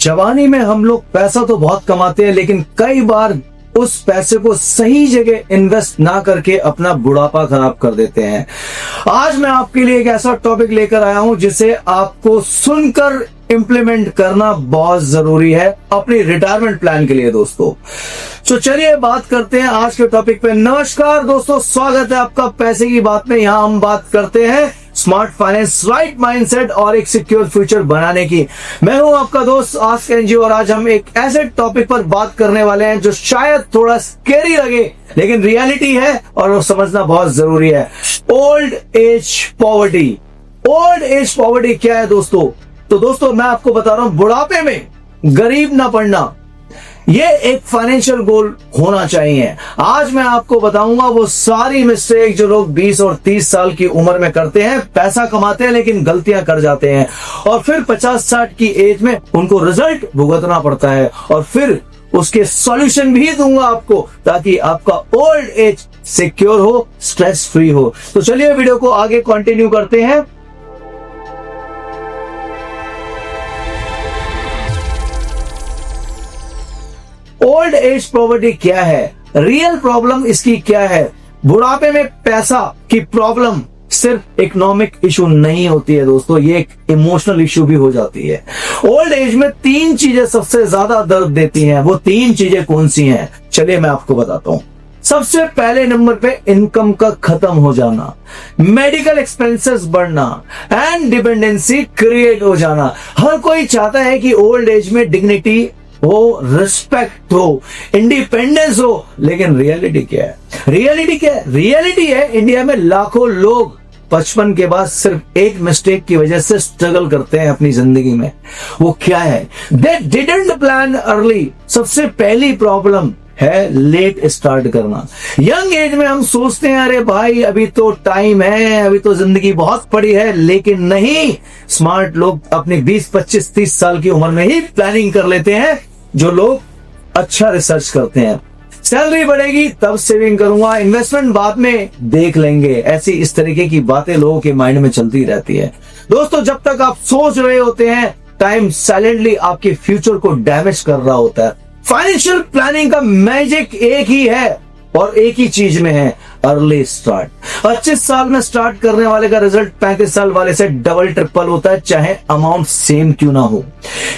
जवानी में हम लोग पैसा तो बहुत कमाते हैं, लेकिन कई बार उस पैसे को सही जगह इन्वेस्ट ना करके अपना बुढ़ापा खराब कर देते हैं। आज मैं आपके लिए एक ऐसा टॉपिक लेकर आया हूं जिसे आपको सुनकर इंप्लीमेंट करना बहुत जरूरी है अपनी रिटायरमेंट प्लान के लिए दोस्तों। तो चलिए बात करते हैं आज के टॉपिक पे। नमस्कार दोस्तों, स्वागत है आपका पैसे की बात में। यहाँ हम बात करते हैं स्मार्ट फाइनेंस, राइट माइंडसेट और एक सिक्योर फ्यूचर बनाने की। मैं हूं आपका दोस्त आस्क एनजी और आज हम एक ऐसे टॉपिक पर बात करने वाले हैं जो शायद थोड़ा स्केरी लगे, लेकिन रियलिटी है और वो समझना बहुत जरूरी है। Old age poverty. Old age poverty क्या है दोस्तों? तो दोस्तों मैं आपको बता रहा हूं, बुढ़ापे में गरीब ना पड़ना, ये एक फाइनेंशियल गोल होना चाहिए। आज मैं आपको बताऊंगा वो सारी मिस्टेक जो लोग 20 और 30 साल की उम्र में करते हैं। पैसा कमाते हैं लेकिन गलतियां कर जाते हैं और फिर 50-60 की एज में उनको रिजल्ट भुगतना पड़ता है। और फिर उसके सॉल्यूशन भी दूंगा आपको ताकि आपका ओल्ड एज सिक्योर हो, स्ट्रेस फ्री हो। तो चलिए वीडियो को आगे कंटिन्यू करते हैं। ओल्ड एज पॉवर्टी क्या है, रियल प्रॉब्लम इसकी क्या है? बुढ़ापे में पैसा की प्रॉब्लम सिर्फ इकोनॉमिक इशू नहीं होती है दोस्तों, ये एक इमोशनल इशू भी हो जाती है। ओल्ड एज में 3 चीजें सबसे ज्यादा दर्द देती हैं। वो 3 चीजें कौन सी हैं? चलिए मैं आपको बताता हूं। सबसे पहले नंबर पे इनकम का खत्म हो जाना, मेडिकल एक्सपेंसेस बढ़ना एंड डिपेंडेंसी क्रिएट हो जाना। हर कोई चाहता है कि ओल्ड एज में डिग्निटी हो, रिस्पेक्ट हो, इंडिपेंडेंस हो, लेकिन रियलिटी क्या है? रियलिटी क्या है? रियलिटी है इंडिया में लाखों लोग 55 के बाद सिर्फ एक मिस्टेक की वजह से स्ट्रगल करते हैं अपनी जिंदगी में। वो क्या है? They didn't plan early. सबसे पहली प्रॉब्लम है लेट स्टार्ट करना। यंग एज में हम सोचते हैं अरे भाई अभी तो टाइम है, अभी तो जिंदगी बहुत पड़ी है, लेकिन नहीं। स्मार्ट लोग अपनी 20, 25, 30 साल की उम्र में ही प्लानिंग कर लेते हैं। जो लोग अच्छा रिसर्च करते हैं, सैलरी बढ़ेगी तब सेविंग करूंगा, इन्वेस्टमेंट बाद में देख लेंगे, ऐसी इस तरीके की बातें लोगों के माइंड में चलती रहती है। दोस्तों जब तक आप सोच रहे होते हैं, टाइम साइलेंटली आपके फ्यूचर को डैमेज कर रहा होता है। फाइनेंशियल प्लानिंग का मैजिक एक ही है और एक ही चीज में है, अर्ली स्टार्ट। 25 साल में स्टार्ट करने वाले का रिजल्ट 35 साल वाले से डबल ट्रिपल होता है, चाहे अमाउंट सेम क्यों ना हो।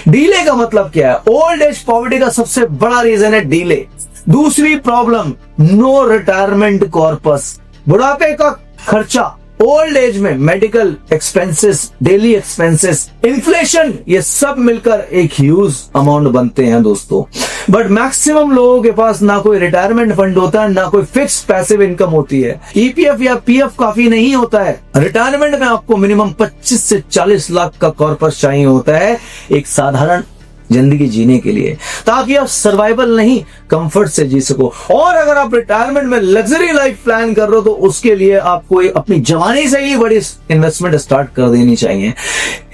डीले का मतलब क्या है? ओल्ड एज पॉवर्टी का सबसे बड़ा रीजन है डीले। दूसरी प्रॉब्लम, नो रिटायरमेंट कॉर्पस। बुढ़ापे का खर्चा ओल्ड एज में medical expenses, daily expenses, inflation, ये सब मिलकर एक ह्यूज अमाउंट बनते हैं दोस्तों। बट मैक्सिमम लोगों के पास ना कोई रिटायरमेंट फंड होता है, ना कोई फिक्स पैसिव इनकम होती है। ईपीएफ या पीएफ काफी नहीं होता है। रिटायरमेंट में आपको मिनिमम 25 से 40 लाख का कॉर्पस चाहिए होता है एक साधारण जिंदगी जीने के लिए, ताकि आप सर्वाइवल नहीं कंफर्ट से जी सको। और अगर आप रिटायरमेंट में लग्जरी लाइफ प्लान कर रहे हो तो उसके लिए आपको अपनी जवानी से ही बड़ी इन्वेस्टमेंट स्टार्ट कर देनी चाहिए।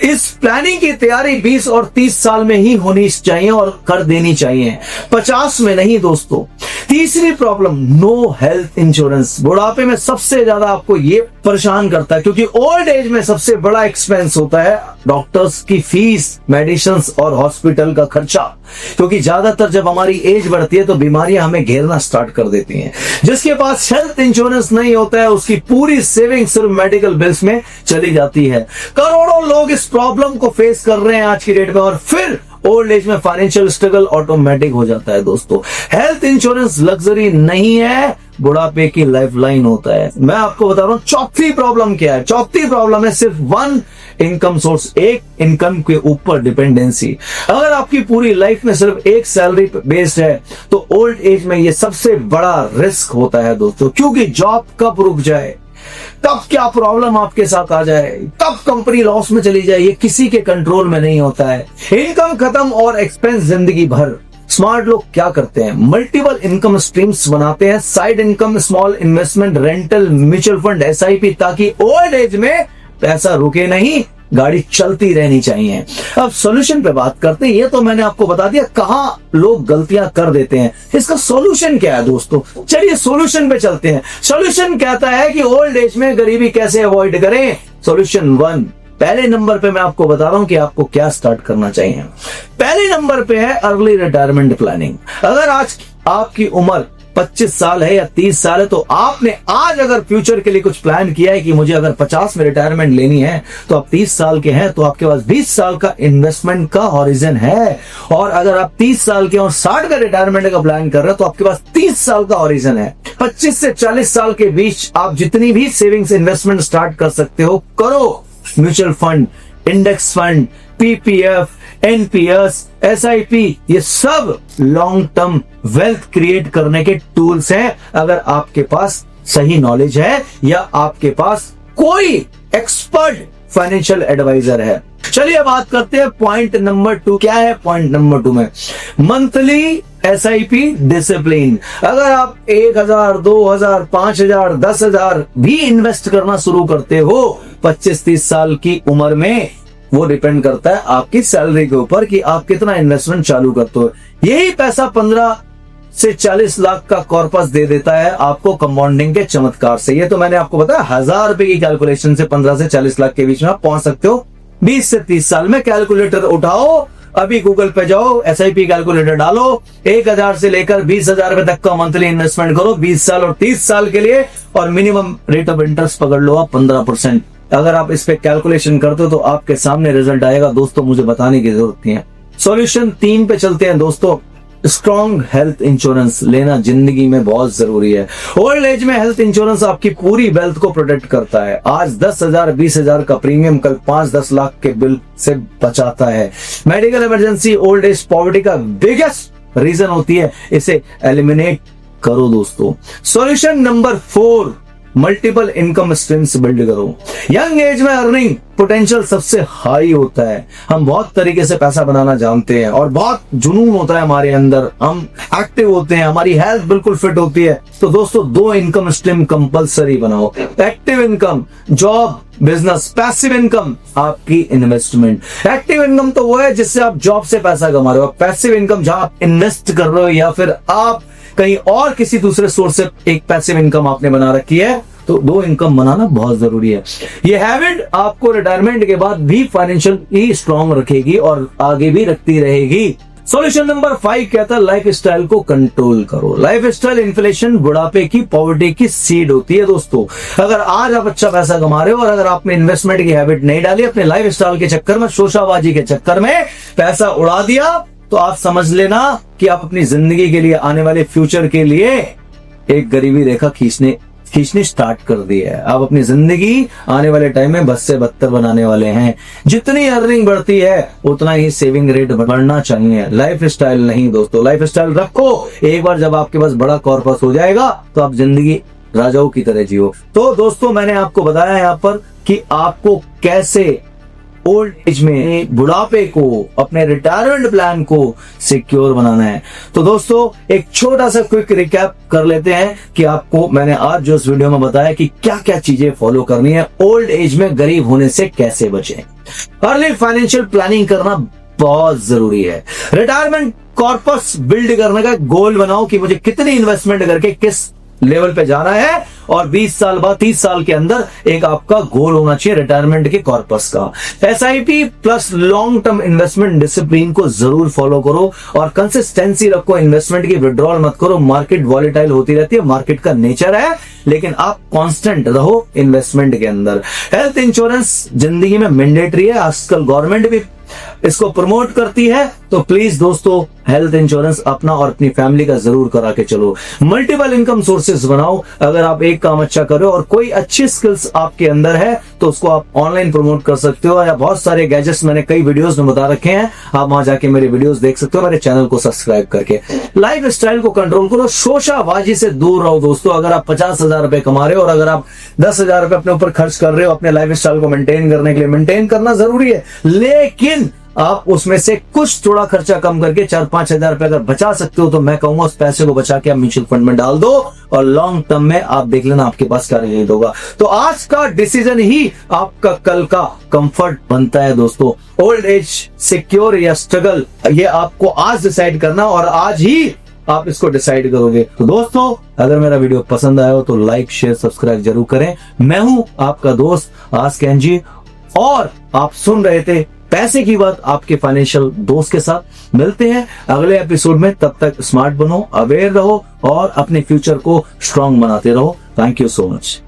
इस प्लानिंग की तैयारी 20 और 30 साल में ही होनी चाहिए और कर देनी चाहिए, 50 में नहीं दोस्तों। तीसरी प्रॉब्लम, नो हेल्थ इंश्योरेंस। बुढ़ापे में सबसे ज्यादा आपको ये परेशान करता है क्योंकि ओल्ड एज में सबसे बड़ा एक्सपेंस होता है डॉक्टर्स की फीस, मेडिसिन और हॉस्पिटल का खर्चा। क्योंकि ज्यादातर जब हमारी एज बढ़ती है तो बीमारियां हमें घेरना स्टार्ट कर देती हैं। जिसके पास हेल्थ इंश्योरेंस नहीं होता है उसकी पूरी सेविंग सिर्फ मेडिकल बिल्स में चली जाती है। करोड़ों लोग इस प्रॉब्लम को फेस कर रहे हैं आज की डेट में और फिर ओल्ड एज में फाइनेंशियल स्ट्रगल ऑटोमेटिक हो जाता है दोस्तों। हेल्थ इंश्योरेंस लग्जरी नहीं है, बुढ़ापे की लाइफलाइन होता है। मैं आपको बता रहा हूं चौथी प्रॉब्लम क्या है। चौथी प्रॉब्लम है सिर्फ वन इनकम सोर्स, एक इनकम के ऊपर डिपेंडेंसी। अगर आपकी पूरी लाइफ में सिर्फ एक सैलरी बेस्ड है तो ओल्ड एज में ये सबसे बड़ा रिस्क होता है दोस्तों, क्योंकि जॉब कब रुक जाए, कब क्या प्रॉब्लम आपके साथ आ जाए, कब कंपनी लॉस में चली जाए, ये किसी के कंट्रोल में नहीं होता है। इनकम खत्म और एक्सपेंस जिंदगी भर। स्मार्ट लोग क्या करते हैं? मल्टीपल इनकम स्ट्रीम्स बनाते हैं, side income, small investment, rental, mutual fund, SIP, ताकि ओल्ड एज में पैसा रुके नहीं, गाड़ी चलती रहनी चाहिए। अब सॉल्यूशन पे बात करते हैं। ये तो मैंने आपको बता दिया कहां लोग गलतियां कर देते हैं। इसका सॉल्यूशन क्या है दोस्तों? चलिए सॉल्यूशन पे चलते हैं। सॉल्यूशन कहता है कि ओल्ड एज में गरीबी कैसे अवॉइड करें। सॉल्यूशन 1, पहले नंबर पे मैं आपको बता रहा हूं कि आपको क्या स्टार्ट करना चाहिए। पहले नंबर पे है अर्ली रिटायरमेंट प्लानिंग। अगर आज आपकी उम्र 25 साल है या 30 साल है, तो आपने आज अगर फ्यूचर के लिए कुछ प्लान किया है कि मुझे अगर 50 में रिटायरमेंट लेनी है, तो आप 30 साल के हैं तो आपके पास 20 साल का इन्वेस्टमेंट का हॉरिजन है। और अगर आप 30 साल के और 60 का रिटायरमेंट का प्लान कर रहे हो तो आपके पास 30 साल का हॉरिजन है। 25 से 40 साल के बीच आप जितनी भी सेविंग्स इन्वेस्टमेंट स्टार्ट कर सकते हो करो। Mutual fund, index fund, PPF, NPS, SIP, ये सब लॉन्ग टर्म वेल्थ क्रिएट करने के टूल्स हैं, अगर आपके पास सही नॉलेज है या आपके पास कोई एक्सपर्ट फाइनेंशियल एडवाइजर है। चलिए बात करते हैं पॉइंट नंबर 2। क्या है पॉइंट नंबर 2 में? Monthly SIP discipline. अगर आप 1000, 2000, 5000, 10,000 भी इन्वेस्ट करना शुरू करते हो 25-30 साल की उम्र में, वो डिपेंड करता है आपकी सैलरी के ऊपर कि आप कितना इन्वेस्टमेंट चालू करते हो। यही पैसा 15 से 40 लाख का कॉर्पस दे देता है आपको कंपाउंडिंग के चमत्कार से। ये तो मैंने आपको बताया 1000 रुपए की कैलकुलेशन से 15 से 40 लाख के बीच में आप पहुंच सकते हो 20 से 30 साल में। कैलकुलेटर उठाओ, अभी गूगल पे जाओ, एसआईपी कैलकुलेटर डालो, 1000 से लेकर 20,000 रुपए तक का मंथली इन्वेस्टमेंट करो 20 साल और 30 साल के लिए, और मिनिमम रेट ऑफ इंटरेस्ट पकड़ लो आप 15%। अगर आप इस पे कैलकुलेशन करते हो तो आपके सामने रिजल्ट आएगा दोस्तों, मुझे बताने की जरूरत नहीं है। सॉल्यूशन 3 पे चलते हैं दोस्तों। स्ट्रॉन्ग हेल्थ इंश्योरेंस लेना जिंदगी में बहुत जरूरी है। ओल्ड एज में हेल्थ इंश्योरेंस आपकी पूरी वेल्थ को प्रोटेक्ट करता है। आज 10,000, 20,000 का प्रीमियम कल 5-10 लाख के बिल से बचाता है। Medical emergency old age poverty का बिगेस्ट रीजन होती है, इसे एलिमिनेट करो दोस्तों। Solution number 4, multiple income streams build करो। यंग एज में अर्निंग पोटेंशियल सबसे हाई होता है। हम बहुत तरीके से पैसा बनाना जानते हैं और बहुत जुनून होता है हमारे अंदर, हम एक्टिव होते हैं, हमारी हेल्थ बिल्कुल फिट होती है। तो दोस्तों 2 इनकम स्ट्रीम कंपलसरी बनाओ। Active income, job, business. Passive income, आपकी इन्वेस्टमेंट। एक्टिव इनकम तो वो है जिससे आप जॉब से पैसा कमा रहे हो। पैसिव इनकम जहां आप इन्वेस्ट कर रहे हो या फिर आप कहीं और किसी दूसरे सोर्स से एक पैसिव इनकम आपने बना रखी है। तो 2 इनकम बनाना बहुत जरूरी है। ये हैबिट आपको रिटायरमेंट के बाद भी फाइनेंशियली स्ट्रांग रखेगी और आगे भी रखती रहेगी। सॉल्यूशन नंबर 5 कहता है लाइफ स्टाइल को कंट्रोल करो। लाइफ स्टाइल इन्फ्लेशन बुढ़ापे की पॉवर्टी की सीड होती है दोस्तों। अगर आज आप अच्छा पैसा कमा रहे हो और अगर आपने इन्वेस्टमेंट की हैबिट नहीं डाली, अपने लाइफ स्टाइल के चक्कर में, शोशाबाजी के चक्कर में पैसा उड़ा दिया, तो आप समझ लेना कि आप अपनी जिंदगी के लिए, आने वाले फ्यूचर के लिए एक गरीबी रेखा खींचनी स्टार्ट कर दी है। आप अपनी जिंदगी आने वाले टाइम में बद से बदतर बनाने वाले हैं। जितनी अर्निंग बढ़ती है उतना ही सेविंग रेट बढ़ना चाहिए, लाइफ स्टाइल नहीं दोस्तों। लाइफ स्टाइल रखो, एक बार जब आपके पास बड़ा कॉर्पस हो जाएगा तो आप जिंदगी राजाओं की तरह जियो। तो दोस्तों मैंने आपको बताया यहाँ पर कि आपको कैसे ओल्ड एज में, बुढ़ापे को, अपने रिटायरमेंट प्लान को सिक्योर बनाना है। तो दोस्तों एक छोटा सा क्विक रिकैप कर लेते हैं कि आपको मैंने आज जो इस वीडियो में बताया कि क्या क्या चीजें फॉलो करनी है ओल्ड एज में गरीब होने से कैसे बचें। अर्ली फाइनेंशियल प्लानिंग करना बहुत जरूरी है। रिटायरमेंट कॉर्पस बिल्ड करने का गोल बनाओ कि मुझे कितनी इन्वेस्टमेंट करके किस लेवल पे जाना है, और 20 साल बाद, 30 साल के अंदर एक आपका गोल होना चाहिए रिटायरमेंट के कॉर्पस का। SIP plus long term investment discipline को जरूर फॉलो करो और कंसिस्टेंसी रखो। इन्वेस्टमेंट की विड्रॉल मत करो। मार्केट वॉलेटाइल होती रहती है, मार्केट का नेचर है, लेकिन आप कांस्टेंट रहो इन्वेस्टमेंट के अंदर। हेल्थ इंश्योरेंस जिंदगी में मैंडेटरी है, आजकल गवर्नमेंट भी इसको प्रमोट करती है। तो प्लीज दोस्तों हेल्थ इंश्योरेंस अपना और अपनी फैमिली का जरूर करा के चलो। मल्टीपल इनकम सोर्सेज बनाओ। अगर आप एक काम अच्छा कर रहे हो और कोई अच्छी स्किल्स आपके अंदर है तो उसको आप ऑनलाइन प्रमोट कर सकते हो। या बहुत सारे गैजेट्स मैंने कई वीडियोस में बता रखे हैं, आप वहां जाके मेरे वीडियोस देख सकते हो, मेरे चैनल को सब्सक्राइब करके। लाइफ स्टाइल को कंट्रोल करो, शोशाबाजी से दूर रहो दोस्तों। अगर आप 50,000 रुपए कमा रहे हो और अगर आप 10,000 रुपए अपने ऊपर खर्च कर रहे हो अपने लाइफ स्टाइल को मेंटेन करने के लिए, मेंटेन करना जरूरी है, लेकिन आप उसमें से कुछ थोड़ा खर्चा कम करके 4-5 हजार रुपए अगर बचा सकते हो तो मैं कहूंगा उस पैसे को बचा के आप म्यूचुअल फंड में डाल दो और लॉन्ग टर्म में आप देख लेना आपके पास क्या रिजल्ट होगा। तो आज का डिसीजन ही आपका कल का कंफर्ट बनता है दोस्तों। ओल्ड एज सिक्योर या स्ट्रगल, ये आपको आज डिसाइड करना और आज ही आप इसको डिसाइड करोगे। तो दोस्तों अगर मेरा वीडियो पसंद आया हो तो लाइक, शेयर, सब्सक्राइब जरूर करें। मैं हूं आपका दोस्त आस्क एनजी। और आप सुन रहे थे पैसे की बात आपके फाइनेंशियल दोस्त के साथ। मिलते हैं अगले एपिसोड में, तब तक स्मार्ट बनो, अवेयर रहो और अपने फ्यूचर को स्ट्रांग बनाते रहो। Thank you so much.